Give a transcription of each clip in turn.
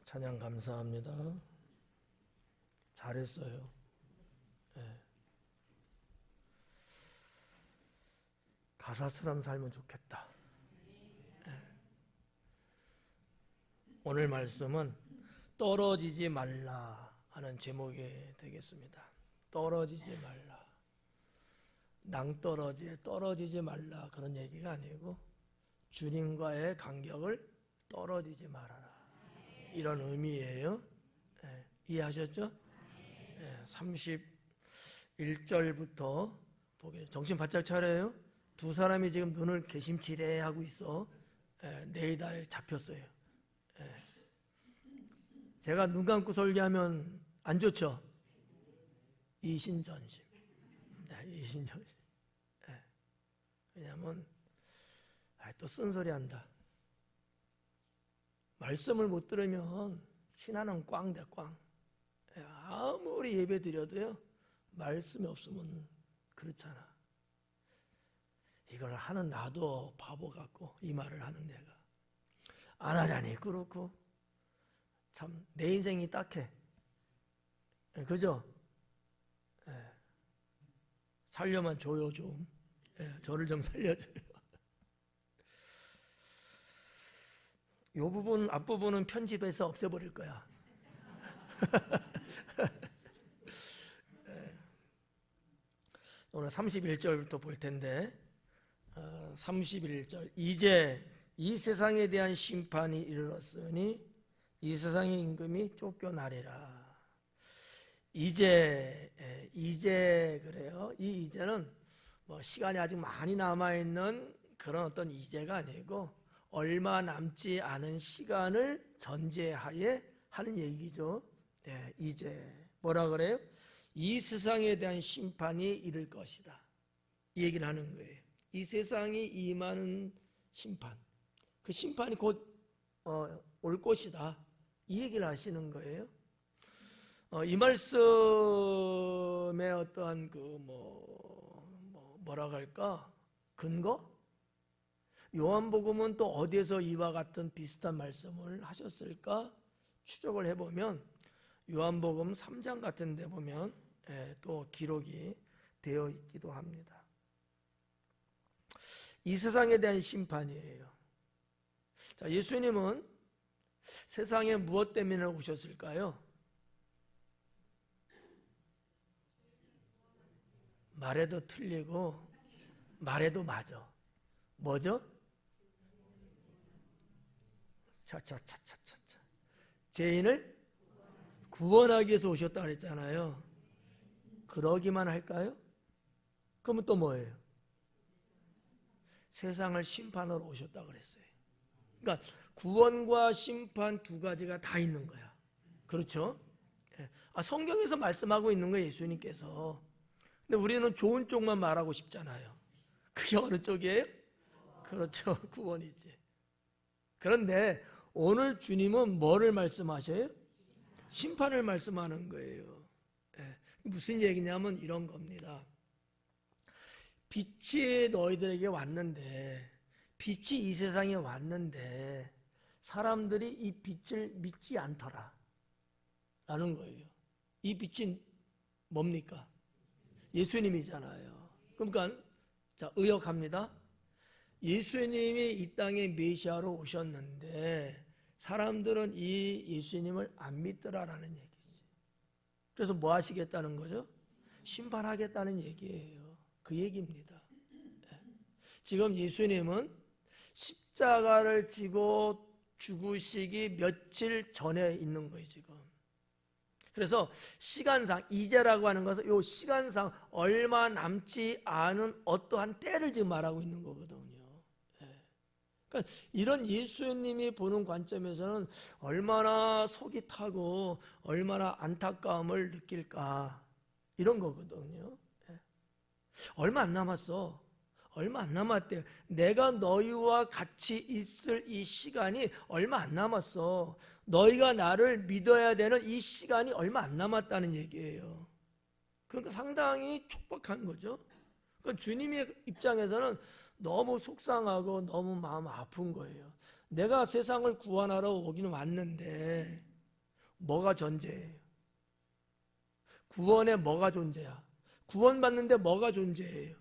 찬양 감사합니다. 잘했어요. 네. 가사처럼 살면 좋겠다. 네. 오늘 말씀은 떨어지지 말라 하는 제목이 되겠습니다. 떨어지지 말라. 낭떠러지에 떨어지지 말라 그런 얘기가 아니고 주님과의 간격을 떨어지지 말아라. 이런 의미예요. 네, 이해하셨죠? 네, 31절부터 보게 정신 바짝 차려요. 두 사람이 지금 눈을 개심치레하고 있어. 네이다에 잡혔어요. 제가 눈 감고 설교하면 안 좋죠? 이신전심. 이신전심. 왜냐하면 또 쓴소리 한다. 말씀을 못 들으면 신하는 꽝돼 꽝. 아무리 예배 드려도요 말씀이 없으면 그렇잖아. 이걸 하는 나도 바보 같고 이 말을 하는 내가 안 하자니 그렇고 참 내 인생이 딱해. 그죠? 살려만 줘요 좀. 저를 좀 살려줘요. 이 부분 앞부분은 편집해서 없애버릴 거야. 오늘 31절부터 볼 텐데 31절 이제 이 세상에 대한 심판이 이르렀으니 이 세상의 임금이 쫓겨나리라. 이제 그래요. 이 이제는 뭐 시간이 아직 많이 남아있는 그런 어떤 이제가 아니고 얼마 남지 않은 시간을 전제하에 하는 얘기죠. 이제 뭐라 그래요? 이 세상에 대한 심판이 이를 것이다. 이 얘기를 하는 거예요. 이 세상이 임하는 심판, 그 심판이 곧 올 것이다. 이 얘기를 하시는 거예요. 이 말씀의 어떠한 뭐라 할까 근거? 요한복음은 또 어디에서 이와 같은 비슷한 말씀을 하셨을까 추적을 해보면 요한복음 3장 같은 데 보면 또 기록이 되어 있기도 합니다. 이 세상에 대한 심판이에요. 자, 예수님은 세상에 무엇 때문에 오셨을까요? 말해도 틀리고 말해도 맞아. 뭐죠? 차차차차차차. 죄인을 구원하기 위해서 오셨다 그랬잖아요. 그러기만 할까요? 그러면 또 뭐예요? 세상을 심판하러 오셨다 그랬어요. 그러니까 구원과 심판 두 가지가 다 있는 거야. 그렇죠? 성경에서 말씀하고 있는 거예요, 예수님께서. 근데 우리는 좋은 쪽만 말하고 싶잖아요. 그게 어느 쪽이에요? 그렇죠, 구원이지. 그런데 오늘 주님은 뭐를 말씀하셔요? 심판을 말씀하는 거예요. 무슨 얘기냐면 이런 겁니다. 빛이 너희들에게 왔는데, 빛이 이 세상에 왔는데 사람들이 이 빛을 믿지 않더라 라는 거예요. 이 빛이 뭡니까? 예수님이잖아요. 그러니까 자, 의역합니다. 예수님이 이 땅에 메시아로 오셨는데 사람들은 이 예수님을 안 믿더라라는 얘기지. 그래서 뭐 하시겠다는 거죠? 심판하겠다는 얘기예요. 그 얘기입니다. 지금 예수님은 십자가를 지고 죽으시기 며칠 전에 있는 거예요, 지금. 그래서 시간상, 이제라고 하는 것은 이 시간상 얼마 남지 않은 어떠한 때를 지금 말하고 있는 거거든요. 그러니까 이런 예수님이 보는 관점에서는 얼마나 속이 타고 얼마나 안타까움을 느낄까 이런 거거든요. 얼마 안 남았어. 얼마 안 남았대요. 내가 너희와 같이 있을 이 시간이 얼마 안 남았어. 너희가 나를 믿어야 되는 이 시간이 얼마 안 남았다는 얘기예요. 그러니까 상당히 촉박한 거죠. 그러니까 주님의 입장에서는 너무 속상하고 너무 마음 아픈 거예요. 내가 세상을 구원하러 오기는 왔는데 뭐가 존재해요? 구원에 뭐가 존재야? 구원받는데 뭐가 존재해요?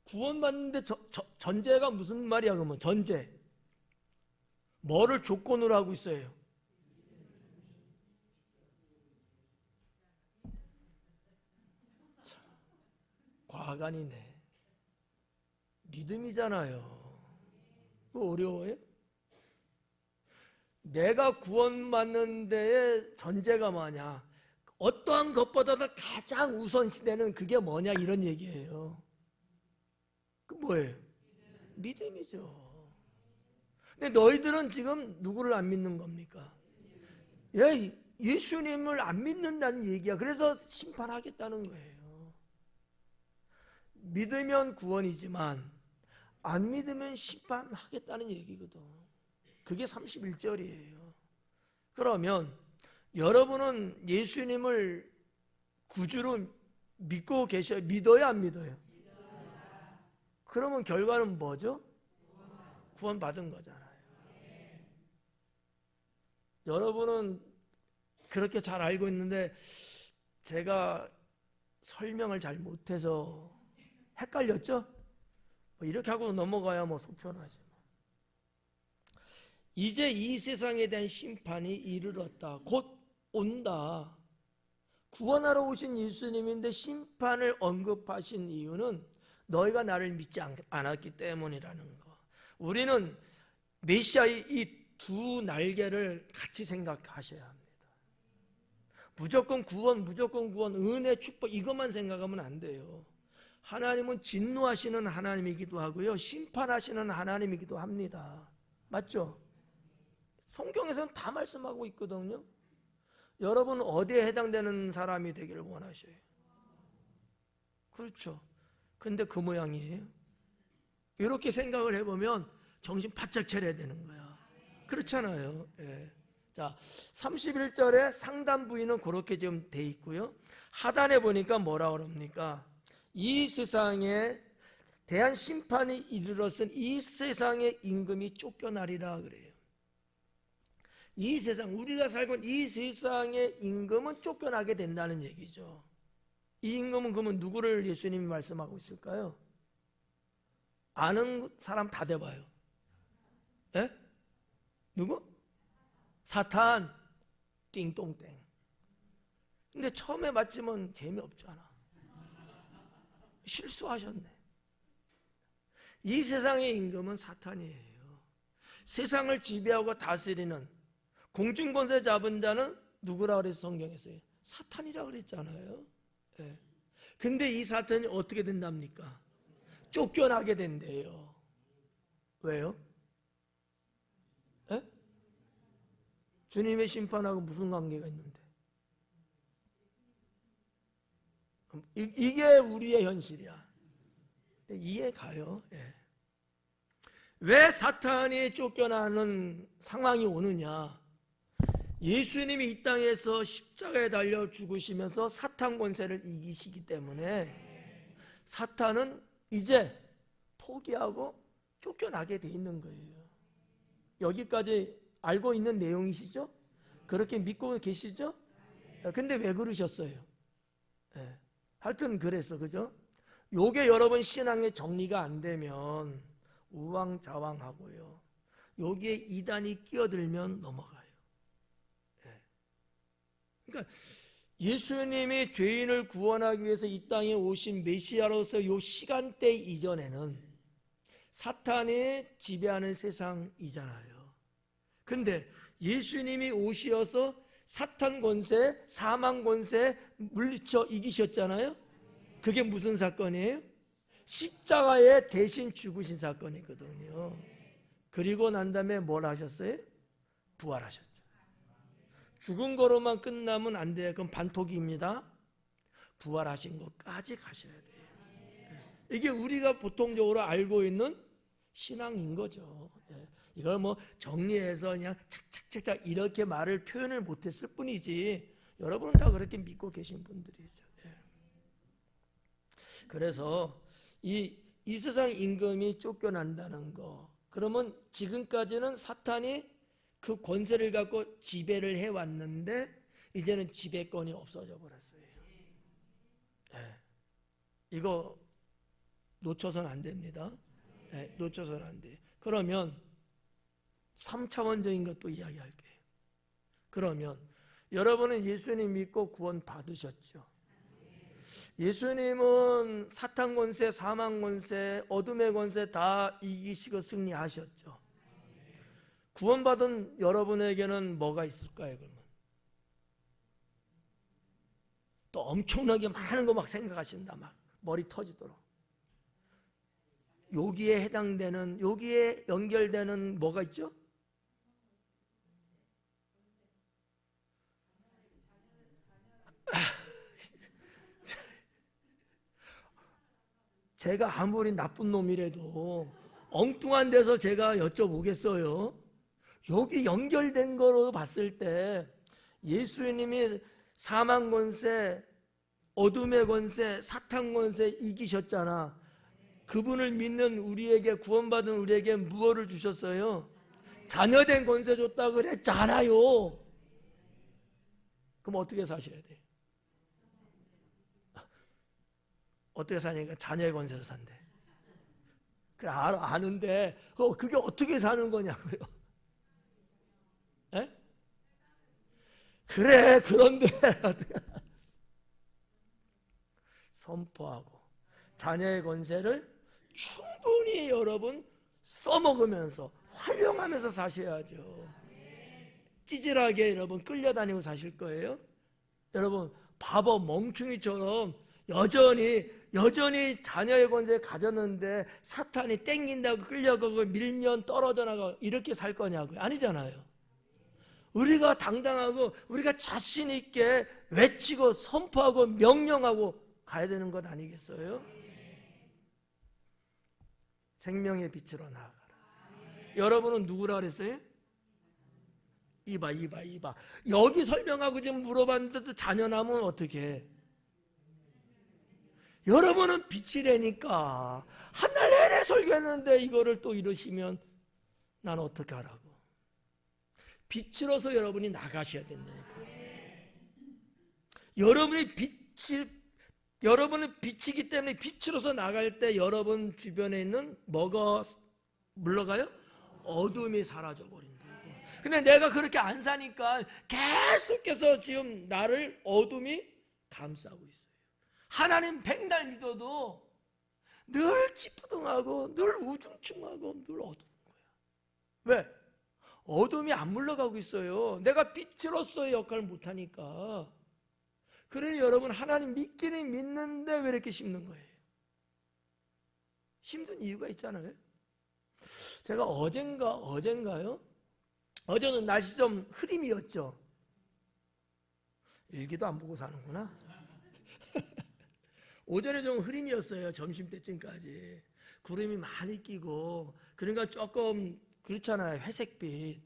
구원받는데 전제가 무슨 말이야? 그러면 전제 뭐를 조건으로 하고 있어요? 과간이네. 믿음이잖아요. 그거 어려워요? 내가 구원받는 데에 전제가 뭐냐? 어떠한 것보다도 가장 우선시되는 그게 뭐냐? 이런 얘기예요. 그 뭐예요? 믿음이죠. 근데 너희들은 지금 누구를 안 믿는 겁니까? 예수님을 안 믿는다는 얘기야. 그래서 심판하겠다는 거예요. 믿으면 구원이지만 안 믿으면 심판하겠다는 얘기거든. 그게 31절이에요. 그러면 여러분은 예수님을 구주로 믿고 계셔요? 믿어요? 안 믿어요? 그러면 결과는 뭐죠? 구원받은 거잖아요. 여러분은 그렇게 잘 알고 있는데 제가 설명을 잘 못해서 헷갈렸죠? 뭐 이렇게 하고 넘어가야 뭐 속편하지. 이제 이 세상에 대한 심판이 이르렀다. 곧 온다. 구원하러 오신 예수님인데 심판을 언급하신 이유는 너희가 나를 믿지 않았기 때문이라는 거. 우리는 메시아의 이 두 날개를 같이 생각하셔야 합니다. 무조건 구원, 은혜, 축복 이것만 생각하면 안 돼요. 하나님은 진노하시는 하나님이기도 하고요, 심판하시는 하나님이기도 합니다. 맞죠? 성경에서는 다 말씀하고 있거든요. 여러분 어디에 해당되는 사람이 되기를 원하셔요? 그렇죠. 근데 그 모양이에요. 이렇게 생각을 해보면 정신 바짝 차려야 되는 거야. 그렇잖아요. 예. 자, 31절에 상단 부위는 그렇게 지금 돼 있고요. 하단에 보니까 뭐라 그럽니까? 이 세상에 대한 심판이 이르렀은 이 세상의 임금이 쫓겨나리라 그래요. 이 세상, 우리가 살고 있는 이 세상의 임금은 쫓겨나게 된다는 얘기죠. 이 임금은 그러면 누구를 예수님이 말씀하고 있을까요? 아는 사람 다 대봐요. 예? 누구? 사탄. 띵똥땡. 근데 처음에 맞으면 재미없잖아. 실수하셨네. 이 세상의 임금은 사탄이에요. 세상을 지배하고 다스리는 공중권세 잡은 자는 누구라 그랬어? 성경에서요? 사탄이라 그랬잖아요. 예. 근데 이 사탄이 어떻게 된답니까? 쫓겨나게 된대요. 왜요? 예? 주님의 심판하고 무슨 관계가 있는데? 이게 우리의 현실이야. 이해 가요? 예. 왜 사탄이 쫓겨나는 상황이 오느냐? 예수님이 이 땅에서 십자가에 달려 죽으시면서 사탄 권세를 이기시기 때문에 사탄은 이제 포기하고 쫓겨나게 돼 있는 거예요. 여기까지 알고 있는 내용이시죠? 그렇게 믿고 계시죠? 근데 왜 그러셨어요? 네. 하여튼 그래서, 그죠? 요게 여러분 신앙의 정리가 안 되면 우왕좌왕하고요, 여기에 이단이 끼어들면 넘어가요. 네. 그러니까 예수님이 죄인을 구원하기 위해서 이 땅에 오신 메시아로서 요 시간대 이전에는 사탄이 지배하는 세상이잖아요. 근데 예수님이 오시어서 사탄 권세, 사망 권세 물리쳐 이기셨잖아요. 그게 무슨 사건이에요? 십자가에 대신 죽으신 사건이거든요. 그리고 난 다음에 뭘 하셨어요? 부활하셨죠. 죽은 거로만 끝나면 안 돼요. 그럼 반토기입니다. 부활하신 것까지 가셔야 돼요. 이게 우리가 보통적으로 알고 있는 신앙인 거죠. 이걸 뭐 정리해서 그냥 착착착착 이렇게 말을 표현을 못했을 뿐이지 여러분은 다 그렇게 믿고 계신 분들이죠. 그래서 이 세상 임금이 쫓겨난다는 거, 그러면 지금까지는 사탄이 그 권세를 갖고 지배를 해왔는데 이제는 지배권이 없어져 버렸어요. 네. 이거 놓쳐서는 안 됩니다. 네, 놓쳐서는 안 돼요. 그러면 3차원적인 것도 이야기할게요. 그러면 여러분은 예수님 믿고 구원 받으셨죠? 예수님은 사탄 권세, 사망 권세, 어둠의 권세 다 이기시고 승리하셨죠. 구원받은 여러분에게는 뭐가 있을까요? 그러면 또 엄청나게 많은 거 막 생각하신다. 막 머리 터지도록. 여기에 해당되는, 여기에 연결되는 뭐가 있죠? 제가 아무리 나쁜 놈이라도 엉뚱한 데서 제가 여쭤보겠어요. 여기 연결된 거로 봤을 때 예수님이 사망 권세, 어둠의 권세, 사탄 권세 이기셨잖아. 그분을 믿는 우리에게, 구원받은 우리에게 무엇을 주셨어요? 자녀된 권세 줬다 그랬잖아요. 그럼 어떻게 사셔야 돼요? 어떻게 사니까 자녀의 권세로 산대. 그래, 아는데 그게 어떻게 사는 거냐고요. 에? 그래, 그런데 선포하고 자녀의 권세를 충분히 여러분 써먹으면서 활용하면서 사셔야죠. 찌질하게 여러분 끌려다니고 사실 거예요? 여러분 바보 멍충이처럼 여전히 자녀의 권세 가졌는데 사탄이 땡긴다고 끌려가고 밀면 떨어져 나가고 이렇게 살 거냐고요? 아니잖아요. 우리가 당당하고 우리가 자신 있게 외치고 선포하고 명령하고 가야 되는 것 아니겠어요? 생명의 빛으로 나아가라. 여러분은 누구라 그랬어요? 이봐. 여기 설명하고 지금 물어봤는데도 자녀 남으면 어떻게 해? 여러분은 빛이라니까. 한날 내내 설교했는데 이거를 또 이러시면 난 어떻게 하라고. 빛으로서 여러분이 나가셔야 된다니까. 여러분은 빛이기 때문에 빛으로서 나갈 때 여러분 주변에 있는 뭐가 물러가요? 어둠이 사라져버린다고. 근데 내가 그렇게 안 사니까 계속해서 지금 나를 어둠이 감싸고 있어요. 하나님 백날 믿어도 늘 찌뿌둥하고 늘 우중충하고 늘 어두운 거야. 왜? 어둠이 안 물러가고 있어요. 내가 빛으로서의 역할을 못하니까. 그러니 여러분 하나님 믿기는 믿는데 왜 이렇게 힘든 거예요? 힘든 이유가 있잖아요. 제가 어젠가요? 어제는 날씨 좀 흐림이었죠. 일기도 안 보고 사는구나. 오전에 좀 흐림이었어요. 점심때쯤까지. 구름이 많이 끼고 그러니까 조금 그렇잖아요. 회색빛.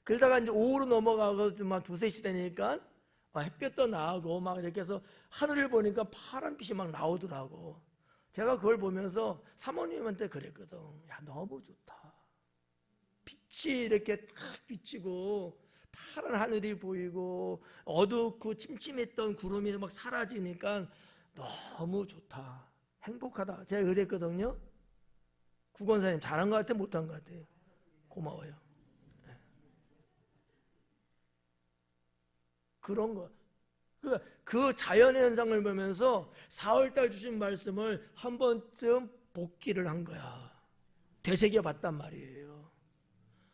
그러다가 이제 오후로 넘어가고 좀 한 2, 3시 되니까 햇볕도 나고 막 이렇게 해서 하늘을 보니까 파란빛이 막 나오더라고. 제가 그걸 보면서 사모님한테 그랬거든. 야, 너무 좋다. 빛이 이렇게 탁 비치고 파란 하늘이 보이고 어둡고 찜찜했던 구름이 막 사라지니까 너무 좋다. 행복하다. 제가 그랬거든요. 국원사님 잘한 것 같아? 못한 것 같아요? 고마워요. 네. 그런 거. 그 자연의 현상을 보면서 4월달 주신 말씀을 한 번쯤 복기를 한 거야. 되새겨 봤단 말이에요.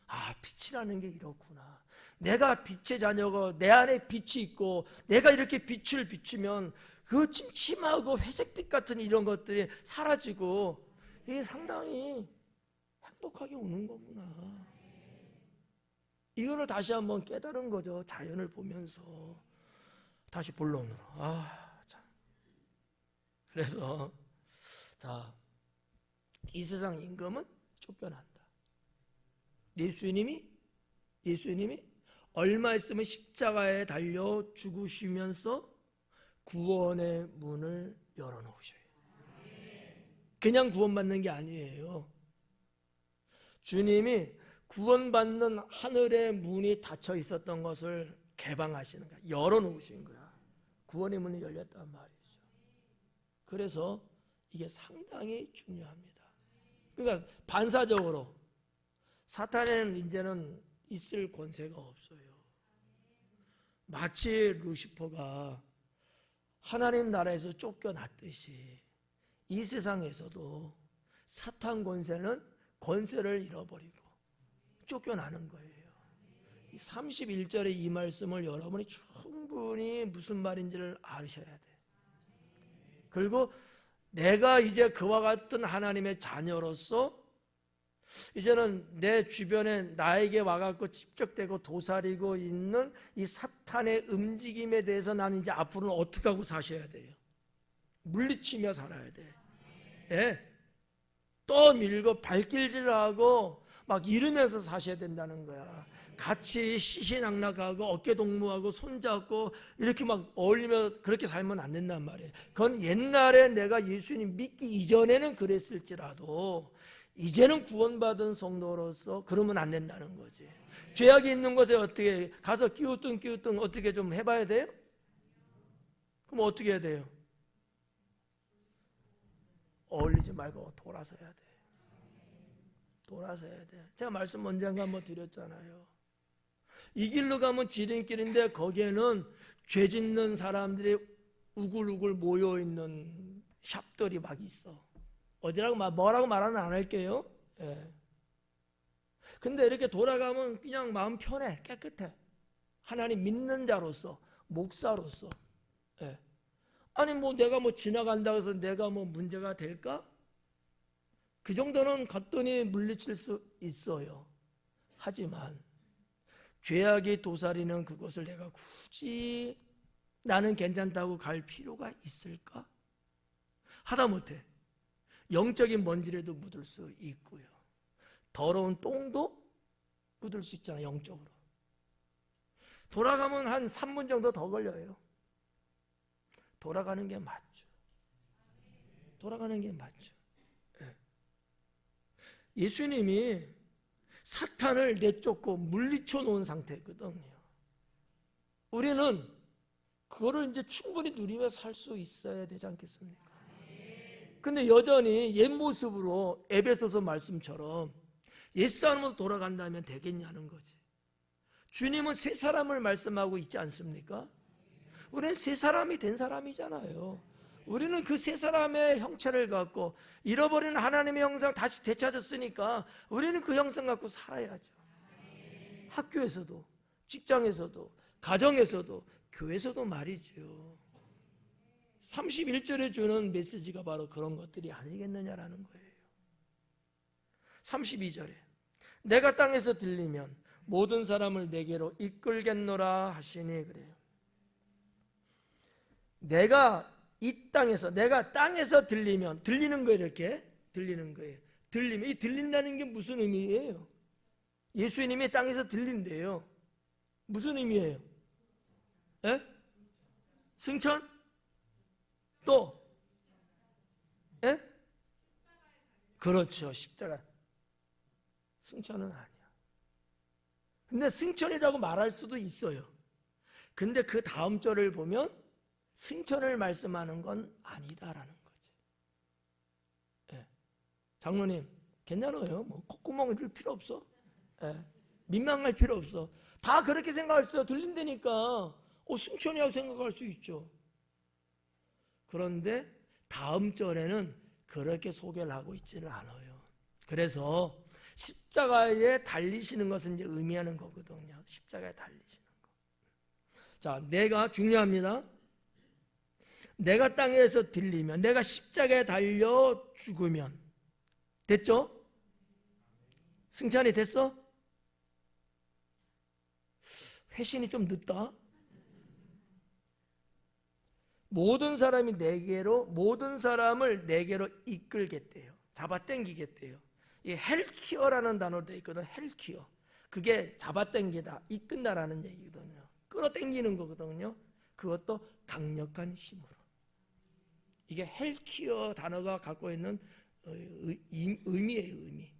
아, 빛이라는 게 이렇구나. 내가 빛의 자녀고 내 안에 빛이 있고 내가 이렇게 빛을 비추면 그 침침하고 회색빛 같은 이런 것들이 사라지고 이게 상당히 행복하게 오는 거구나. 이거를 다시 한번 깨달은 거죠. 자연을 보면서. 다시 본론으로. 참. 그래서 이 세상 임금은 쫓겨난다. 예수님이 얼마 있으면 십자가에 달려 죽으시면서 구원의 문을 열어놓으셔요. 그냥 구원받는 게 아니에요. 주님이 구원받는 하늘의 문이 닫혀 있었던 것을 개방하시는 거야. 열어놓으신 거야. 구원의 문이 열렸단 말이죠. 그래서 이게 상당히 중요합니다. 그러니까 반사적으로 사탄에는 이제는 있을 권세가 없어요. 마치 루시퍼가 하나님 나라에서 쫓겨났듯이 이 세상에서도 사탄 권세를 잃어버리고 쫓겨나는 거예요. 31절의 이 말씀을 여러분이 충분히 무슨 말인지를 아셔야 돼. 그리고 내가 이제 그와 같은 하나님의 자녀로서 이제는 내 주변에 나에게 와갖고 집적되고 도사리고 있는 이 사탄의 움직임에 대해서 나는 이제 앞으로는 어떻게 하고 사셔야 돼요? 물리치며 살아야 돼. 예. 떠밀고 발길질하고 막 이러면서 사셔야 된다는 거야. 같이 시시낙낙하고 어깨동무하고 손잡고 이렇게 막 어울리며 그렇게 살면 안 된단 말이에요. 그건 옛날에 내가 예수님 믿기 이전에는 그랬을지라도 이제는 구원받은 성도로서 그러면 안 된다는 거지. 죄악이 있는 곳에 어떻게 가서 끼우뚱 어떻게 좀 해봐야 돼요? 그럼 어떻게 해야 돼요? 어울리지 말고 돌아서야 돼. 돌아서야 돼. 제가 말씀 언젠가 한번 드렸잖아요. 이 길로 가면 지름길인데 거기에는 죄 짓는 사람들이 우글우글 모여있는 샵들이 막 있어. 어디라고 뭐라고 말은 안 할게요. 예. 근데 이렇게 돌아가면 그냥 마음 편해, 깨끗해. 하나님 믿는 자로서, 목사로서. 예. 아니 내가 지나간다고 해서 내가 문제가 될까? 그 정도는 갔더니 물리칠 수 있어요. 하지만 죄악이 도사리는 그곳을 내가 굳이 나는 괜찮다고 갈 필요가 있을까? 하다못해 영적인 먼지라도 묻을 수 있고요. 더러운 똥도 묻을 수 있잖아요. 영적으로. 돌아가면 한 3분 정도 더 걸려요. 돌아가는 게 맞죠. 돌아가는 게 맞죠. 네. 예수님이 사탄을 내쫓고 물리쳐 놓은 상태거든요. 우리는 그거를 이제 충분히 누리며 살 수 있어야 되지 않겠습니까? 근데 여전히 옛 모습으로 에베소서 말씀처럼 옛사람으로 돌아간다면 되겠냐는 거지. 주님은 새 사람을 말씀하고 있지 않습니까? 우리는 새 사람이 된 사람이잖아요. 우리는 그 새 사람의 형체를 갖고 잃어버린 하나님의 형상 다시 되찾았으니까 우리는 그 형상 갖고 살아야죠. 학교에서도, 직장에서도, 가정에서도, 교회에서도 말이죠. 31절에 주는 메시지가 바로 그런 것들이 아니겠느냐라는 거예요. 32절에 내가 땅에서 들리면 모든 사람을 내게로 이끌겠노라 하시니 그래요. 내가 땅에서 들리면 들리는 거예요. 이렇게 들리는 거예요. 들리면 이 들린다는 게 무슨 의미예요? 예수님이 땅에서 들린대요. 무슨 의미예요? 예? 승천? 또? 예? 그렇죠. 십자가. 승천은 아니야. 근데 승천이라고 말할 수도 있어요. 근데 그 다음 절을 보면 승천을 말씀하는 건 아니다라는 거지. 예. 장로님, 괜찮아요. 콧구멍 뚫을 필요 없어. 예. 민망할 필요 없어. 다 그렇게 생각할 수 있어. 들린다니까. 승천이라고 생각할 수 있죠. 그런데 다음 절에는 그렇게 소개를 하고 있지는 않아요. 그래서 십자가에 달리시는 것은 이제 의미하는 거거든요. 십자가에 달리시는 거. 자, 내가 중요합니다. 내가 땅에서 들리면, 내가 십자가에 달려 죽으면 됐죠? 승천이 됐어? 회신이 좀 늦다. 모든 사람을 내게로 이끌겠대요. 잡아당기겠대요. 이 헬키어라는 단어로 되어 있거든. 헬키어. 그게 잡아당기다, 이끈다라는 얘기거든요. 끌어당기는 거거든요. 그것도 강력한 힘으로. 이게 헬키어 단어가 갖고 있는 의미예요. 의미.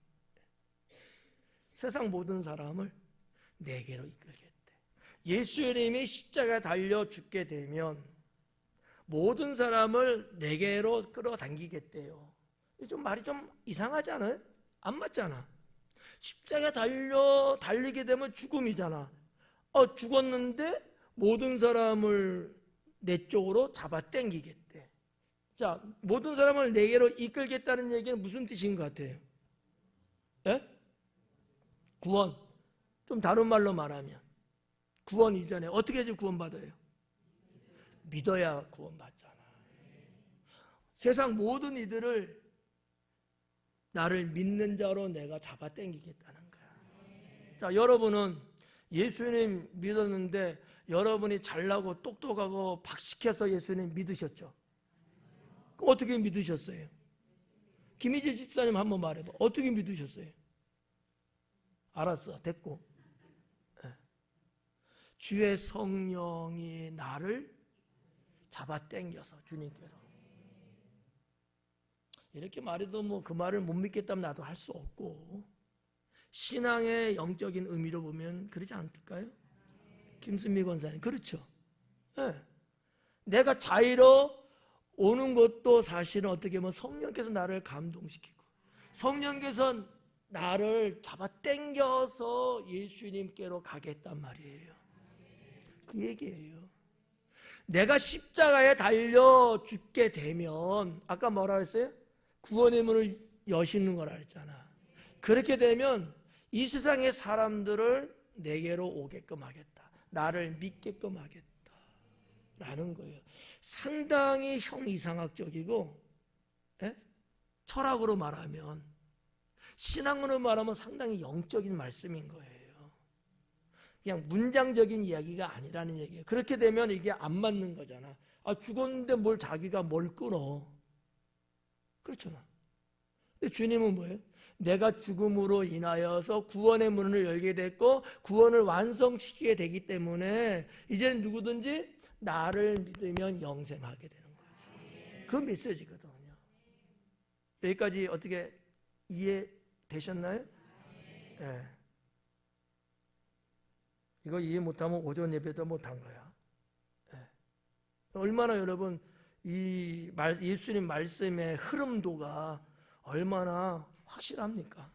세상 모든 사람을 내게로 이끌겠대. 예수님이 십자가에 달려 죽게 되면 모든 사람을 내게로 끌어당기겠대요. 좀 말이 좀 이상하지 않아요? 안 맞잖아. 십자가에 달리게 되면 죽음이잖아. 죽었는데 모든 사람을 내 쪽으로 잡아당기겠대. 자, 모든 사람을 내게로 이끌겠다는 얘기는 무슨 뜻인 것 같아요? 예? 구원. 좀 다른 말로 말하면 구원 이전에 어떻게 해서 구원받아요? 믿어야 구원받잖아. 세상 모든 이들을 나를 믿는 자로 내가 잡아당기겠다는 거야. 자, 여러분은 예수님 믿었는데 여러분이 잘나고 똑똑하고 박식해서 예수님 믿으셨죠? 그럼 어떻게 믿으셨어요? 김희재 집사님 한번 말해봐. 어떻게 믿으셨어요? 알았어, 됐고. 주의 성령이 나를 잡아당겨서 주님께로. 이렇게 말해도 뭐 그 말을 못 믿겠다면 나도 할 수 없고, 신앙의 영적인 의미로 보면 그러지 않을까요? 김순미 권사님, 그렇죠? 네. 내가 자유로 오는 것도 사실은 어떻게 보면 성령께서 나를 감동시키고 성령께서 나를 잡아당겨서 예수님께로 가겠단 말이에요. 그 얘기예요. 내가 십자가에 달려 죽게 되면 아까 뭐라 그랬어요? 구원의 문을 여시는 거라 그랬잖아. 그렇게 되면 이 세상의 사람들을 내게로 오게끔 하겠다. 나를 믿게끔 하겠다. 라는 거예요. 상당히 이상학적이고, 철학으로 말하면, 신앙으로 말하면 상당히 영적인 말씀인 거예요. 그냥 문장적인 이야기가 아니라는 얘기예요. 그렇게 되면 이게 안 맞는 거잖아. 죽었는데 자기가 뭘 끊어. 그렇잖아. 근데 주님은 뭐예요? 내가 죽음으로 인하여서 구원의 문을 열게 됐고 구원을 완성시키게 되기 때문에 이제는 누구든지 나를 믿으면 영생하게 되는 거지. 그 메시지거든요. 여기까지 어떻게 이해되셨나요? 네. 이거 이해 못하면 오전 예배도 못한 거야. 네. 얼마나 여러분 예수님 말씀의 흐름도가 얼마나 확실합니까?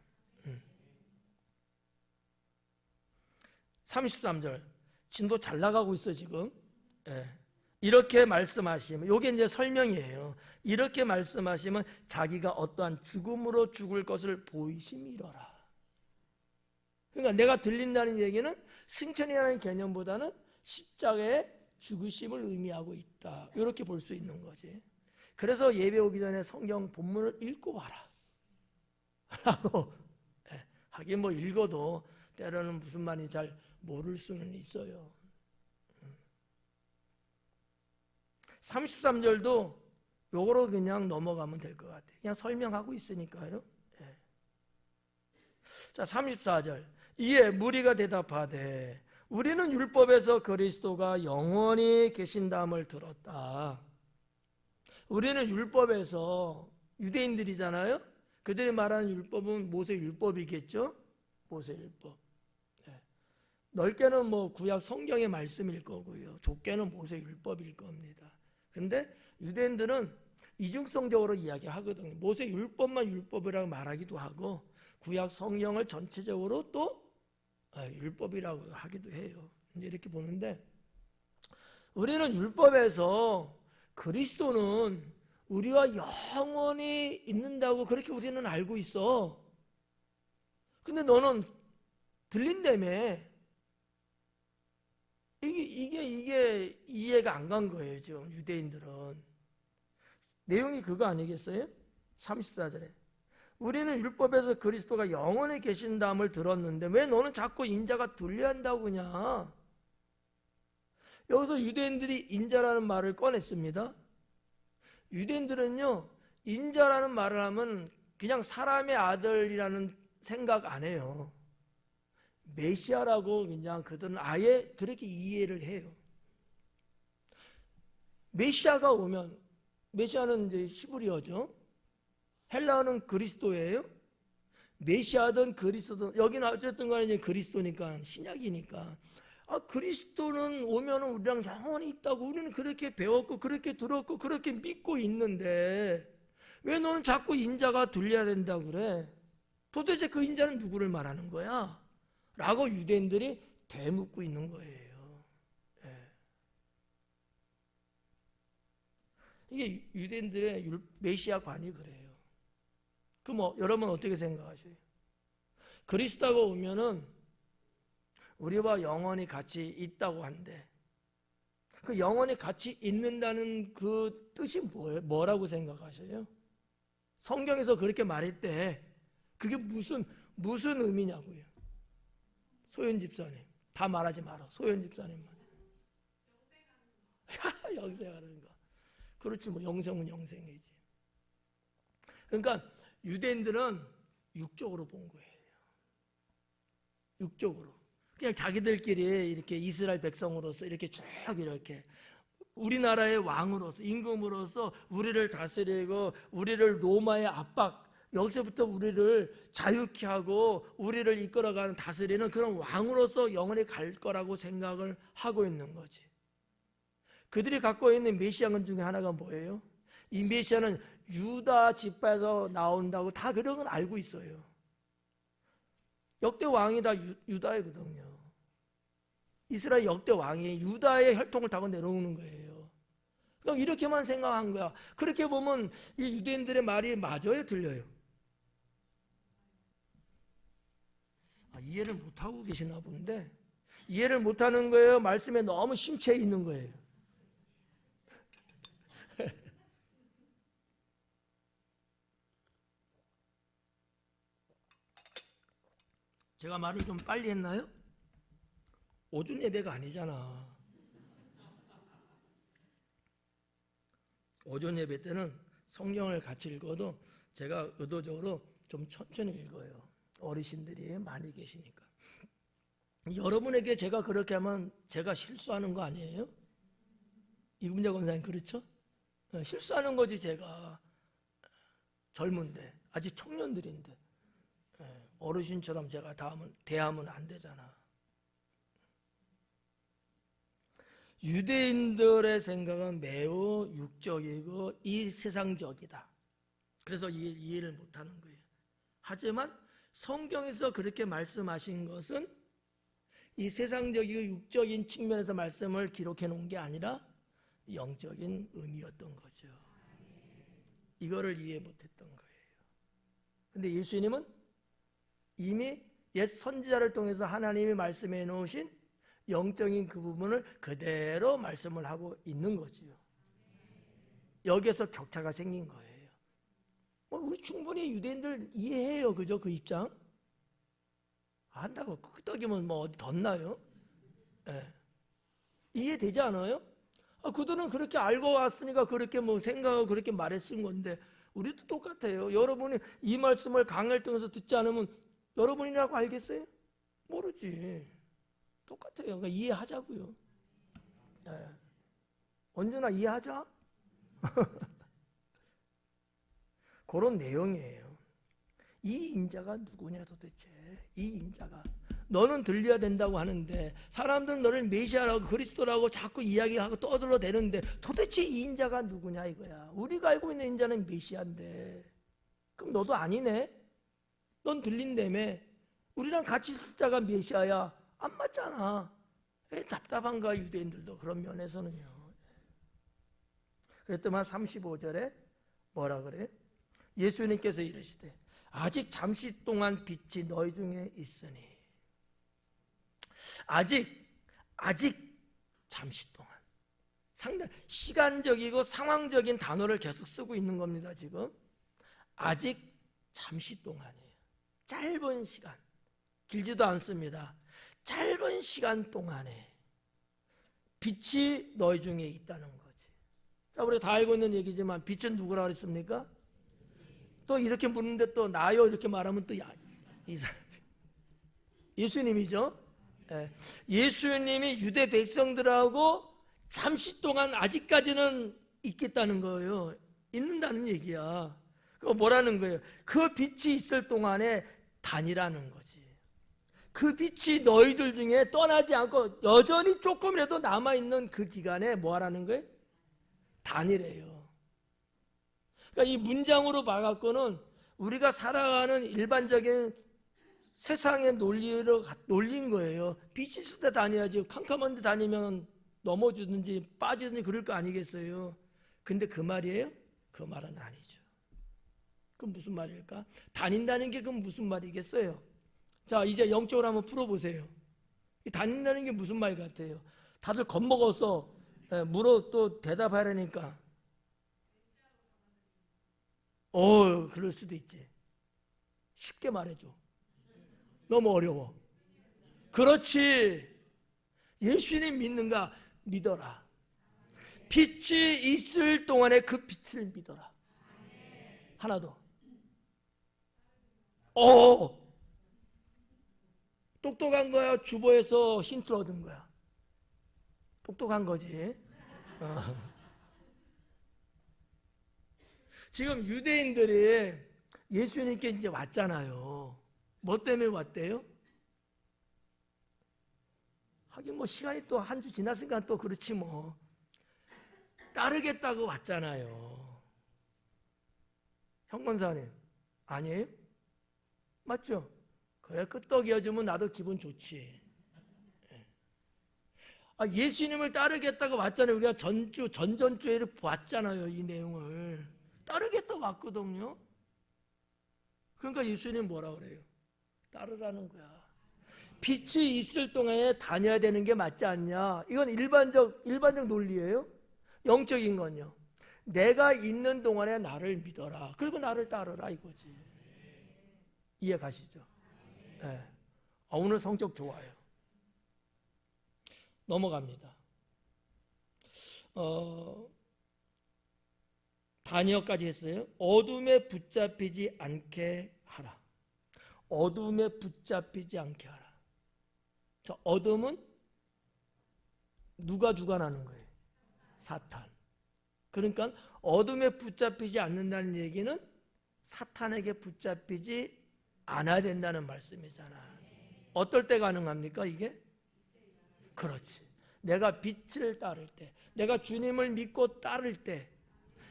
33절 진도 잘 나가고 있어 지금. 이렇게 말씀하시면 이게 이제 설명이에요. 이렇게 말씀하시면 자기가 어떠한 죽음으로 죽을 것을 보이심이로라. 그러니까 내가 들린다는 얘기는 승천이라는 개념보다는 십자가의 죽으심을 의미하고 있다. 이렇게 볼 수 있는 거지. 그래서 예배 오기 전에 성경 본문을 읽고 와라 라고. 하긴 뭐 읽어도 때로는 무슨 말인지 잘 모를 수는 있어요. 33절도 요거로 그냥 넘어가면 될 것 같아요. 그냥 설명하고 있으니까요. 자, 34절. 이에 무리가 대답하되 우리는 율법에서 그리스도가 영원히 계신다함을 들었다. 우리는 율법에서, 유대인들이잖아요. 그들이 말하는 율법은 모세 율법이겠죠. 모세 율법. 넓게는 뭐 구약 성경의 말씀일 거고요. 좁게는 모세 율법일 겁니다. 근데 유대인들은 이중성적으로 이야기하거든요. 모세 율법만 율법이라고 말하기도 하고 구약 성경을 전체적으로 또 율법이라고 하기도 해요. 이렇게 보는데 우리는 율법에서 그리스도는 우리와 영원히 있는다고 그렇게 우리는 알고 있어. 근데 너는 들린다며. 이게 이해가 안 간 거예요, 지금 유대인들은. 내용이 그거 아니겠어요? 34절에. 우리는 율법에서 그리스도가 영원히 계신다함을 들었는데 왜 너는 자꾸 인자가 들려한다고 그냥. 여기서 유대인들이 인자라는 말을 꺼냈습니다. 유대인들은요, 인자라는 말을 하면 그냥 사람의 아들이라는 생각 안 해요. 메시아라고 그냥 그들은 아예 그렇게 이해를 해요. 메시아가 오면, 메시아는 이제 히브리어죠. 헬라어는 그리스도예요. 메시아든 그리스도든, 여기는 어쨌든 간에 이제 그리스도니까, 신약이니까, 그리스도는 오면 우리랑 영원히 있다고 우리는 그렇게 배웠고 그렇게 들었고 그렇게 믿고 있는데 왜 너는 자꾸 인자가 들려야 된다고 그래? 도대체 그 인자는 누구를 말하는 거야? 라고 유대인들이 되묻고 있는 거예요. 예. 이게 유대인들의 메시아관이 그래요. 여러분 어떻게 생각하세요? 그리스도가 오면은 우리와 영원히 같이 있다고 한데, 그 영원히 같이 있는다는 그 뜻이 뭐라고 생각하세요? 성경에서 그렇게 말했대. 그게 무슨 의미냐고요? 소연 집사님, 다 말하지 마라. 소연 집사님만. 영생하는 거. 그렇지, 영생은 영생이지. 그러니까 유대인들은 육적으로 본 거예요. 육적으로. 그냥 자기들끼리 이렇게 이스라엘 백성으로서 이렇게 쭉 이렇게 우리나라의 왕으로서, 임금으로서 우리를 다스리고 우리를 로마의 압박, 여기서부터 우리를 자유케 하고 우리를 이끌어가는 다스리는 그런 왕으로서 영원히 갈 거라고 생각을 하고 있는 거지. 그들이 갖고 있는 메시아군 중에 하나가 뭐예요? 이 메시아는 유다 지파에서 나온다고 다 그런 건 알고 있어요. 역대 왕이 다 유다이거든요. 이스라엘 역대 왕이 유다의 혈통을 타고 내려오는 거예요. 그냥 이렇게만 생각한 거야. 그렇게 보면 이 유대인들의 말이 맞아요, 들려요? 이해를 못하고 계시나 본데, 이해를 못하는 거예요? 말씀에 너무 심취해 있는 거예요? 제가 말을 좀 빨리 했나요? 오전 예배가 아니잖아. 오전 예배 때는 성경을 같이 읽어도 제가 의도적으로 좀 천천히 읽어요. 어르신들이 많이 계시니까. 여러분에게 제가 그렇게 하면 제가 실수하는 거 아니에요? 이금재 권사님, 그렇죠? 실수하는 거지. 제가 젊은데, 아직 청년들인데 어르신처럼 제가 대하면 안 되잖아. 유대인들의 생각은 매우 육적이고 이 세상적이다. 그래서 이해를 못하는 거예요. 하지만 성경에서 그렇게 말씀하신 것은 이 세상적이고 육적인 측면에서 말씀을 기록해 놓은 게 아니라 영적인 의미였던 거죠. 이거를 이해 못했던 거예요. 근데 예수님은 이미 옛 선지자를 통해서 하나님이 말씀해 놓으신 영적인 그 부분을 그대로 말씀을 하고 있는 거지요. 여기에서 격차가 생긴 거예요. 우리 충분히 유대인들 이해해요. 그죠? 그 입장 안다고 끄떡이면 어디 덧나요? 네. 이해되지 않아요? 그들은 그렇게 알고 왔으니까 그렇게 생각하고 그렇게 말했은 건데, 우리도 똑같아요. 여러분이 이 말씀을 강의를 통해서 듣지 않으면 여러분이라고 알겠어요? 모르지. 똑같아요. 그러니까 이해하자고요. 네. 언제나 이해하자. 그런 내용이에요. 이 인자가 누구냐 도대체. 이 인자가. 너는 들려야 된다고 하는데 사람들은 너를 메시아라고 그리스도라고 자꾸 이야기하고 떠들어대는데 도대체 이 인자가 누구냐 이거야. 우리가 알고 있는 인자는 메시아인데 그럼 너도 아니네. 넌 들린다며. 우리랑 같이 있을 자가 메시아야. 안 맞잖아. 답답한가 유대인들도 그런 면에서는요. 그랬더만 35절에 뭐라 그래? 예수님께서 이르시되 아직 잠시 동안 빛이 너희 중에 있으니. 아직 잠시 동안. 상당히 시간적이고 상황적인 단어를 계속 쓰고 있는 겁니다. 지금 아직 잠시 동안이에요. 짧은 시간, 길지도 않습니다. 짧은 시간 동안에 빛이 너희 중에 있다는 거지. 자, 우리가 다 알고 있는 얘기지만 빛은 누구라 그랬습니까? 또 이렇게 묻는데 또 나요 이렇게 말하면 또 이상하지. 예수님이죠. 예수님이 유대 백성들하고 잠시 동안 아직까지는 있겠다는 거예요. 있는다는 얘기야. 그거 뭐라는 거예요? 그 빛이 있을 동안에 다니라는 거지. 그 빛이 너희들 중에 떠나지 않고 여전히 조금이라도 남아있는 그 기간에 뭐 하라는 거예요? 다니래요. 그러니까 이 문장으로 봐갖고는 우리가 살아가는 일반적인 세상의 논리로 놀린 거예요. 빛이 있을 때 다녀야지. 캄캄한 데 다니면 넘어지든지 빠지든지 그럴 거 아니겠어요? 근데 그 말이에요? 그 말은 아니죠. 그럼 무슨 말일까? 다닌다는 게 그럼 무슨 말이겠어요? 자, 이제 영적으로 한번 풀어보세요. 이 다닌다는 게 무슨 말 같아요? 다들 겁먹어서 물어 또 대답하려니까 그럴 수도 있지. 쉽게 말해줘. 너무 어려워. 그렇지. 예수님 믿는가? 믿어라. 빛이 있을 동안에 그 빛을 믿어라. 하나 더. 똑똑한 거야? 주보에서 힌트를 얻은 거야? 똑똑한 거지. 지금 유대인들이 예수님께 이제 왔잖아요. 뭐 때문에 왔대요? 하긴 뭐 시간이 또 한 주 지났으니까 또 그렇지 뭐. 따르겠다고 왔잖아요. 형 권사님 아니에요? 맞죠? 그래 끄떡이어주면 나도 기분 좋지. 예수님을 따르겠다고 왔잖아요. 우리가 전전주에 봤잖아요. 이 내용을 따르겠다고 왔거든요. 그러니까 예수님 뭐라 그래요? 따르라는 거야. 빛이 있을 동안에 다녀야 되는 게 맞지 않냐? 이건 일반적 논리예요. 영적인 건요. 내가 있는 동안에 나를 믿어라. 그리고 나를 따르라 이거지. 이해 가시죠? 네. 오늘 성격 좋아요. 넘어갑니다. 다니엘까지 했어요. 어둠에 붙잡히지 않게 하라. 어둠에 붙잡히지 않게 하라. 저 어둠은 누가 주관하는 거예요? 사탄. 그러니까 어둠에 붙잡히지 않는다는 얘기는 사탄에게 붙잡히지 않아야 된다는 말씀이잖아. 어떨 때 가능합니까 이게? 그렇지. 내가 빛을 따를 때, 내가 주님을 믿고 따를 때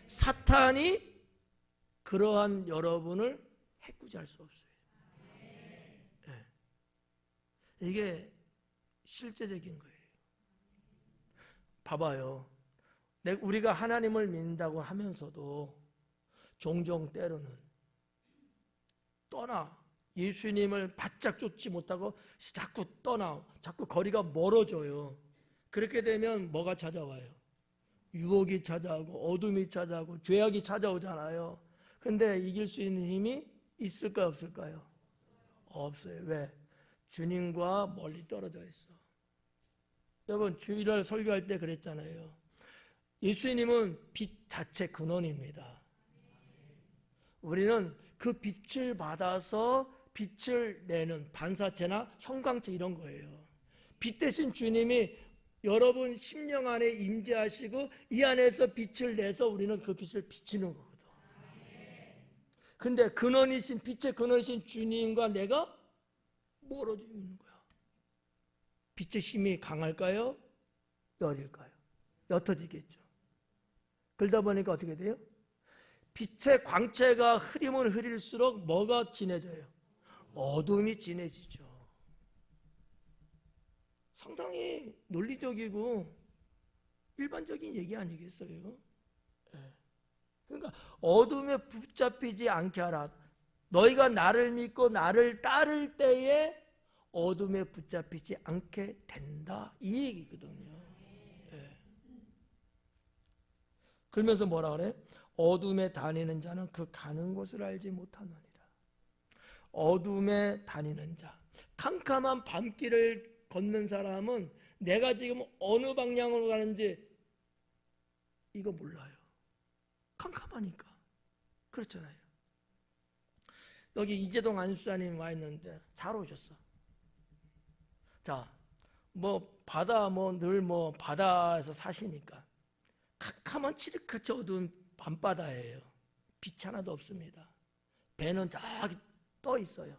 사탄이 그러한 여러분을 해꾸지할 수 없어요. 네. 이게 실제적인 거예요. 봐봐요. 우리가 하나님을 믿는다고 하면서도 종종 때로는 떠나 예수님을 바짝 쫓지 못하고 자꾸 떠나 자꾸 거리가 멀어져요. 그렇게 되면 뭐가 찾아와요? 유혹이 찾아오고 어둠이 찾아오고 죄악이 찾아오잖아요. 그런데 이길 수 있는 힘이 있을까요 없을까요? 없어요. 왜? 주님과 멀리 떨어져 있어. 여러분 주일날 설교할 때 그랬잖아요. 예수님은 빛 자체 근원입니다. 우리는 그 빛을 받아서 빛을 내는 반사체나 형광체 이런 거예요. 빛 대신 주님이 여러분 심령 안에 임재하시고 이 안에서 빛을 내서 우리는 그 빛을 비치는 거거든. 근데 근원이신 빛의 근원이신 주님과 내가 멀어져 있는 거야. 빛의 힘이 강할까요? 열일까요? 옅어지겠죠. 그러다 보니까 어떻게 돼요? 빛의 광채가 흐리면 흐릴수록 뭐가 진해져요? 어둠이 진해지죠. 상당히 논리적이고 일반적인 얘기 아니겠어요? 그러니까 어둠에 붙잡히지 않게 하라. 너희가 나를 믿고 나를 따를 때에 어둠에 붙잡히지 않게 된다. 이 얘기거든요. 그러면서 뭐라 그래? 어둠에 다니는 자는 그 가는 곳을 알지 못하느니라. 어둠에 다니는 자, 캄캄한 밤길을 걷는 사람은 내가 지금 어느 방향으로 가는지 이거 몰라요. 캄캄하니까. 그렇잖아요. 여기 이재동 안수사님 와 있는데 잘 오셨어. 자, 뭐 바다 늘 바다에서 사시니까 캄캄한 칠흑같이 어두운 밤바다예요. 빛 하나도 없습니다. 배는 저기 떠 있어요.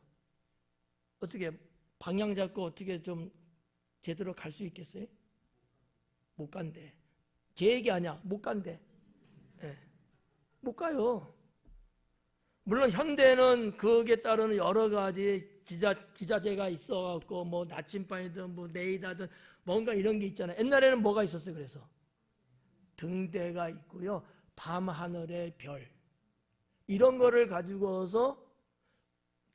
어떻게 방향 잡고 어떻게 좀 제대로 갈 수 있겠어요? 못 간대. 제 얘기 아니야. 못 간대. 예. 못 가요. 물론 현대는 거기에 따르는 여러 가지 기자재가 있어갖고 뭐 나침반이든 뭐 네이다든 뭔가 이런 게 있잖아요. 옛날에는 뭐가 있었어요? 그래서 등대가 있고요. 밤하늘의 별 이런 거를 가지고서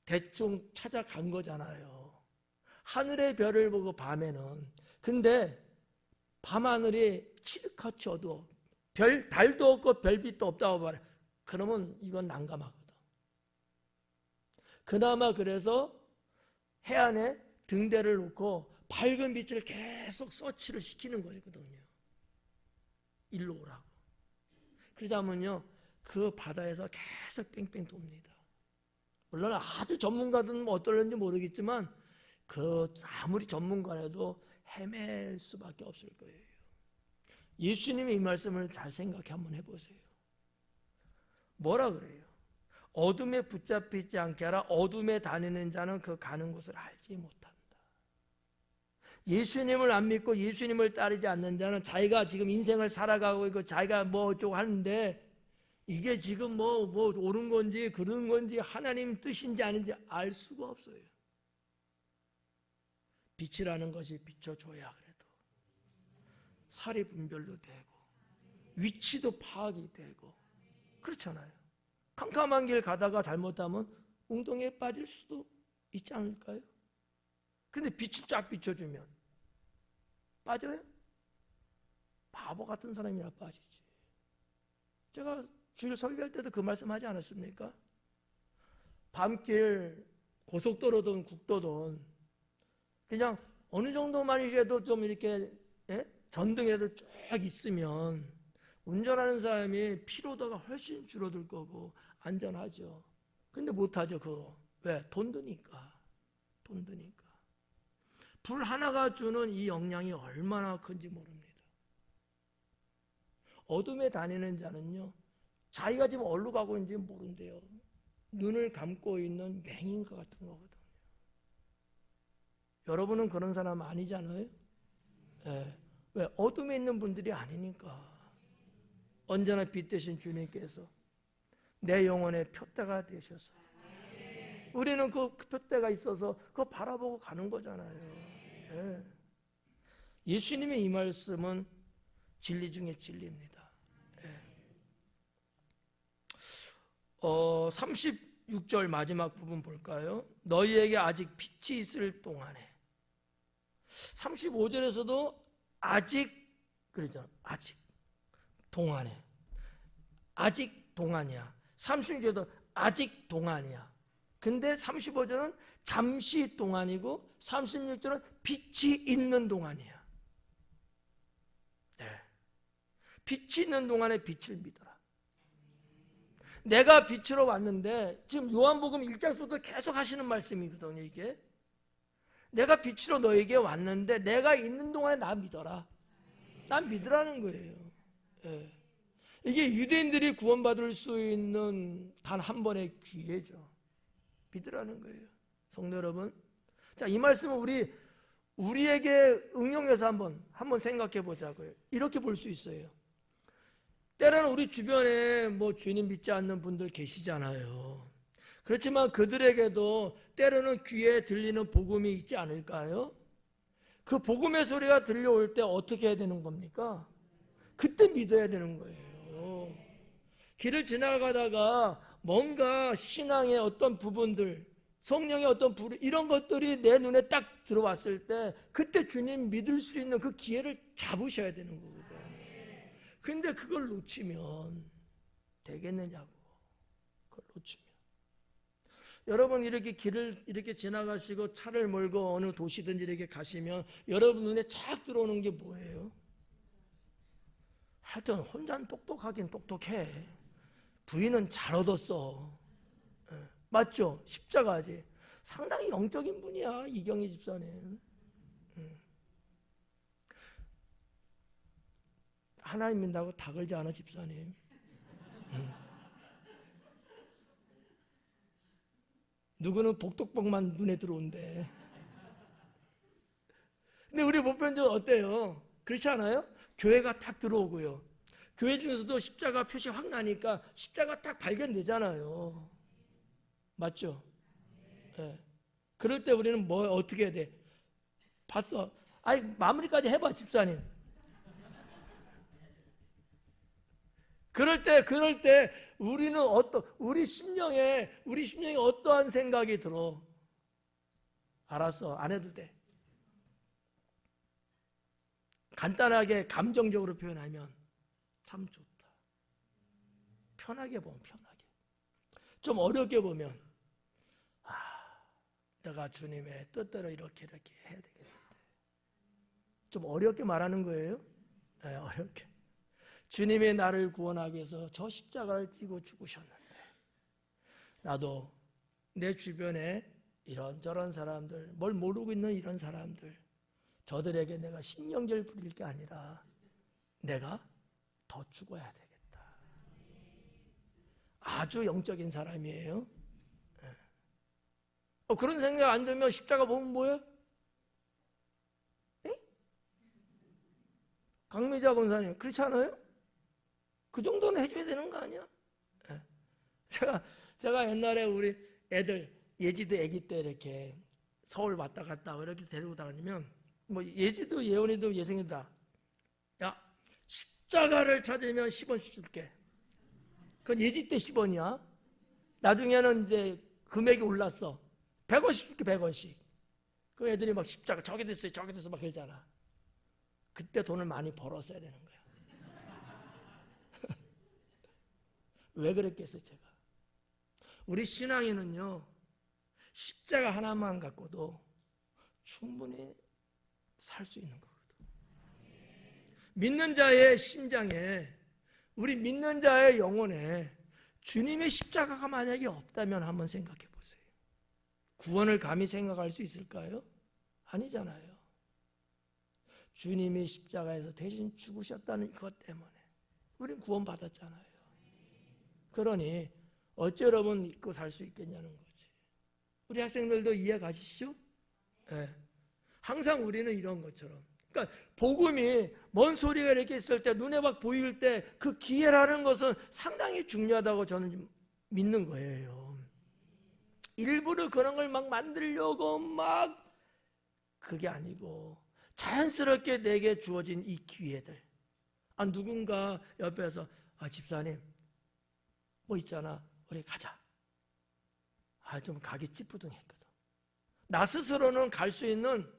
대충 찾아간 거잖아요. 하늘의 별을 보고 밤에는. 근데 밤하늘이 칠흑같이 어두워. 달도 없고 별빛도 없다고 말해. 그러면 이건 난감하거든. 그나마 그래서 해안에 등대를 놓고 밝은 빛을 계속 서치를 시키는 거거든요. 일로 오라고. 그러자면요, 그 바다에서 계속 뺑뺑 돕니다. 물론 아주 전문가들은 어떨는지 모르겠지만 그 아무리 전문가라도 헤맬 수밖에 없을 거예요. 예수님의 이 말씀을 잘 생각해 한번 해보세요. 뭐라 그래요? 어둠에 붙잡히지 않게 하라. 어둠에 다니는 자는 그 가는 곳을 알지 못한다. 예수님을 안 믿고 예수님을 따르지 않는 자는 자기가 지금 인생을 살아가고 있고 자기가 뭐 어쩌고 하는데 이게 지금 뭐 옳은 건지 그런 건지 하나님 뜻인지 아닌지 알 수가 없어요. 빛이라는 것이 비춰줘야 그래도 사리 분별도 되고 위치도 파악이 되고 그렇잖아요. 캄캄한 길 가다가 잘못하면 웅덩이에 빠질 수도 있지 않을까요? 근데 빛이 쫙 비춰주면 빠져요? 바보 같은 사람이라 빠지지. 제가 주일 설교할 때도 그 말씀하지 않았습니까? 밤길 고속도로든 국도든 그냥 어느 정도만이라도 좀 이렇게 전등이라도 쭉 있으면 운전하는 사람이 피로도가 훨씬 줄어들 거고 안전하죠. 근데 못하죠 그거. 왜? 돈 드니까. 돈 드니까. 불 하나가 주는 이 영향이 얼마나 큰지 모릅니다. 어둠에 다니는 자는요 자기가 지금 어디로 가고 있는지 모른대요. 눈을 감고 있는 맹인과 같은 거거든요. 여러분은 그런 사람 아니잖아요. 네. 왜? 어둠에 있는 분들이 아니니까. 언제나 빛 대신 주님께서 내 영혼의 표대가 되셔서 우리는 그 표대가 있어서 그거 바라보고 가는 거잖아요. 네. 예수님의 이 말씀은 진리 중에 진리입니다. 네. 36절 마지막 부분 볼까요? 너희에게 아직 빛이 있을 동안에 35절에서도 아직 그러죠. 아직 동안에 아직 동안이야. 36절도 아직 동안이야. 근데 35절은 잠시 동안이고 36절은 빛이 있는 동안이야. 네. 빛이 있는 동안에 빛을 믿어라. 내가 빛으로 왔는데 지금 요한복음 1장부터 계속 하시는 말씀이거든요. 이게 내가 빛으로 너에게 왔는데 내가 있는 동안에 나 믿어라. 난 믿으라는 거예요. 예. 이게 유대인들이 구원받을 수 있는 단 한 번의 기회죠. 믿으라는 거예요. 성도 여러분, 자, 이 말씀은 우리에게 응용해서 한번 생각해 보자고요. 이렇게 볼 수 있어요. 때로는 우리 주변에 뭐 주님 믿지 않는 분들 계시잖아요. 그렇지만 그들에게도 때로는 귀에 들리는 복음이 있지 않을까요? 그 복음의 소리가 들려올 때 어떻게 해야 되는 겁니까? 그때 믿어야 되는 거예요. 길을 지나가다가 뭔가 신앙의 어떤 부분들, 성령의 어떤 이런 것들이 내 눈에 딱 들어왔을 때 그때 주님 믿을 수 있는 그 기회를 잡으셔야 되는 거거든요. 근데 그걸 놓치면 되겠느냐고. 그걸 놓치면. 여러분 이렇게 길을 이렇게 지나가시고 차를 몰고 어느 도시든지 이렇게 가시면 여러분 눈에 착 들어오는 게 뭐예요? 하여튼 혼자는 똑똑하긴 똑똑해. 부인은 잘 얻었어. 맞죠? 십자가지. 상당히 영적인 분이야 이경희 집사님. 하나님 믿는다고 다 걸지 않아 집사님. 누구는 복덕복만 눈에 들어온대. 근데 우리 보편적 어때요? 그렇지 않아요? 교회가 딱 들어오고요. 교회 중에서도 십자가 표시 확 나니까 십자가 딱 발견되잖아요. 맞죠? 네. 그럴 때 우리는 어떻게 해야 돼? 봤어. 아니, 마무리까지 해봐, 집사님. 그럴 때 우리는 우리 심령에 어떠한 생각이 들어? 알았어, 안 해도 돼. 간단하게 감정적으로 표현하면 참 좋다. 편하게 보면 편하게. 좀 어렵게 보면 내가 주님의 뜻대로 이렇게 해야 되겠는데. 좀 어렵게 말하는 거예요? 네, 어렵게. 주님이 나를 구원하기 위해서 저 십자가를 지고 죽으셨는데 나도 내 주변에 이런저런 사람들, 뭘 모르고 있는 이런 사람들, 저들에게 내가 신경질 부릴 게 아니라 내가 더 죽어야 되겠다. 아주 영적인 사람이에요. 그런 생각 안 들면 십자가 보면 뭐예요? 강미자 권사님, 그렇지 않아요? 그 정도는 해줘야 되는 거 아니야? 제가 옛날에 우리 애들, 예지도 애기 때 이렇게 서울 왔다 갔다 이렇게 데리고 다니면, 뭐 예지도 예원이도 예승이다. 야, 십자가를 찾으면 10원씩 줄게. 그건 예지 때 10원이야. 나중에는 이제 금액이 올랐어. 100원씩 줄게, 100원씩. 그 애들이 막 십자가 저기 됐어요, 저기 됐어 막 그러잖아. 그때 돈을 많이 벌었어야 되는 거야. 왜 그랬겠어요, 제가? 우리 신앙인은요, 십자가 하나만 갖고도 충분히 살 수 있는 거거든. 믿는 자의 심장에, 우리 믿는 자의 영혼에 주님의 십자가가 만약에 없다면 한번 생각해 보세요. 구원을 감히 생각할 수 있을까요? 아니잖아요. 주님이 십자가에서 대신 죽으셨다는 것 때문에 우린 구원받았잖아요. 그러니 어찌 여러분 믿고 살 수 있겠냐는 거지. 우리 학생들도 이해 가시죠? 네. 항상 우리는 이런 것처럼, 그러니까 복음이 뭔 소리가 이렇게 있을 때, 눈에 막 보일 때 그 기회라는 것은 상당히 중요하다고 저는 믿는 거예요. 일부러 그런 걸 막 만들려고 막, 그게 아니고 자연스럽게 내게 주어진 이 기회들. 누군가 옆에서 집사님 뭐 있잖아, 우리 가자. 좀 가기 찌뿌둥했거든. 나 스스로는 갈 수 있는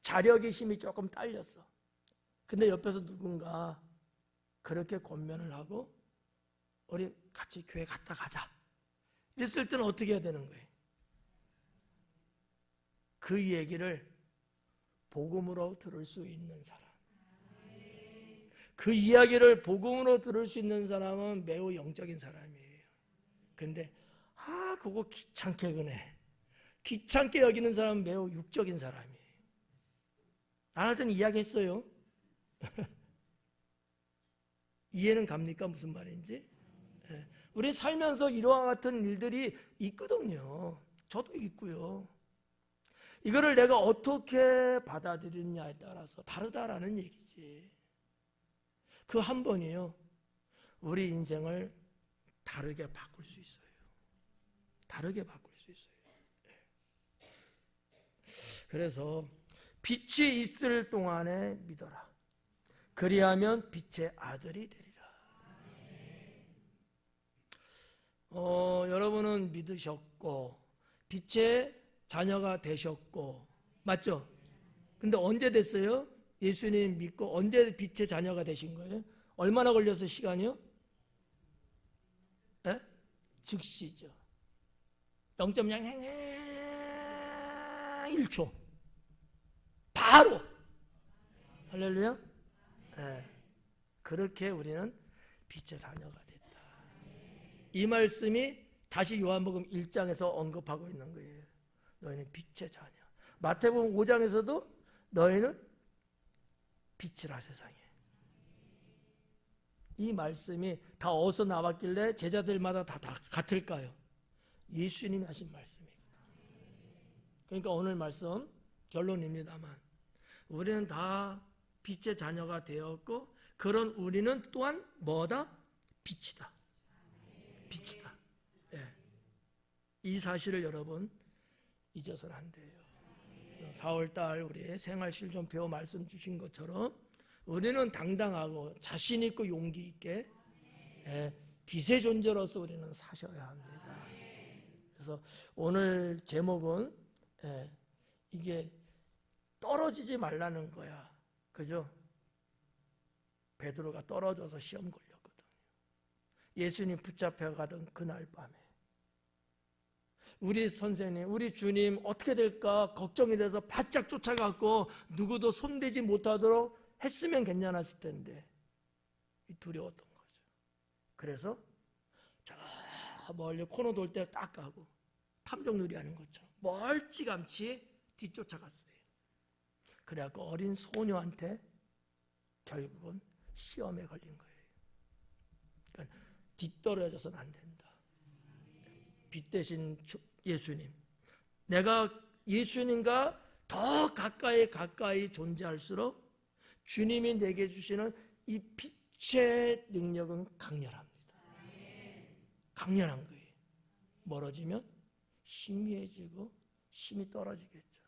자력의 힘이 조금 딸렸어. 근데 옆에서 누군가 그렇게 권면을 하고 우리 같이 교회 갔다 가자. 이랬을 때는 어떻게 해야 되는 거예요? 그 얘기를 복음으로 들을 수 있는 사람, 그 이야기를 복음으로 들을 수 있는 사람은 매우 영적인 사람이에요. 근데 그거 귀찮게 그네, 귀찮게 여기는 사람은 매우 육적인 사람이에요. 나한테는 이야기했어요. 이해는 갑니까? 무슨 말인지? 우리 살면서 이러한 같은 일들이 있거든요. 저도 있고요. 이거를 내가 어떻게 받아들이느냐에 따라서 다르다라는 얘기지. 그 한 번이요, 우리 인생을 다르게 바꿀 수 있어요. 다르게 바꿀 수 있어요. 그래서 빛이 있을 동안에 믿어라. 그리하면 빛의 아들이 되리라. 여러분은 믿으셨고 빛의 자녀가 되셨고, 맞죠? 근데 언제 됐어요? 예수님 믿고 언제 빛의 자녀가 되신 거예요? 얼마나 걸려서 시간이요? 네? 즉시죠. 0.01초. 바로. 할렐루야. 네. 그렇게 우리는 빛의 자녀가 됐다. 이 말씀이 다시 요한복음 1장에서 언급하고 있는 거예요. 너희는 빛의 자녀. 마태복음 5장에서도 너희는 빛이라 세상에. 이 말씀이 다 어디서 나왔길래 제자들마다 다 같을까요? 예수님이 하신 말씀이거든. 그러니까 오늘 말씀 결론입니다만 우리는 다 빛의 자녀가 되었고 그런 우리는 또한 뭐다? 빛이다. 빛이다. 예. 이 사실을 여러분 잊어서는 안 돼요. 4월달 우리 생활실존표 말씀 주신 것처럼 우리는 당당하고 자신 있고 용기 있게 빛의 존재로서 우리는 사셔야 합니다. 그래서 오늘 제목은 이게 떨어지지 말라는 거야. 그죠? 베드로가 떨어져서 시험 걸렸거든요. 예수님 붙잡혀 가던 그날 밤에 우리 선생님, 우리 주님 어떻게 될까 걱정이 돼서 바짝 쫓아갔고 누구도 손대지 못하도록 했으면 괜찮았을 텐데 두려웠던 거죠. 그래서 저 멀리 코너 돌 때 딱 가고 탐정놀이 하는 것처럼 멀찌감치 뒤쫓아갔어요. 그래갖고 어린 소녀한테 결국은 시험에 걸린 거예요. 그러니까 뒤떨어져서는 안 된다. 빛 대신 예수님, 내가 예수님과 더 가까이 존재할수록 주님이 내게 주시는 이 빛의 능력은 강렬합니다. 강렬한 거예요. 멀어지면 희미해지고 힘이 떨어지겠죠.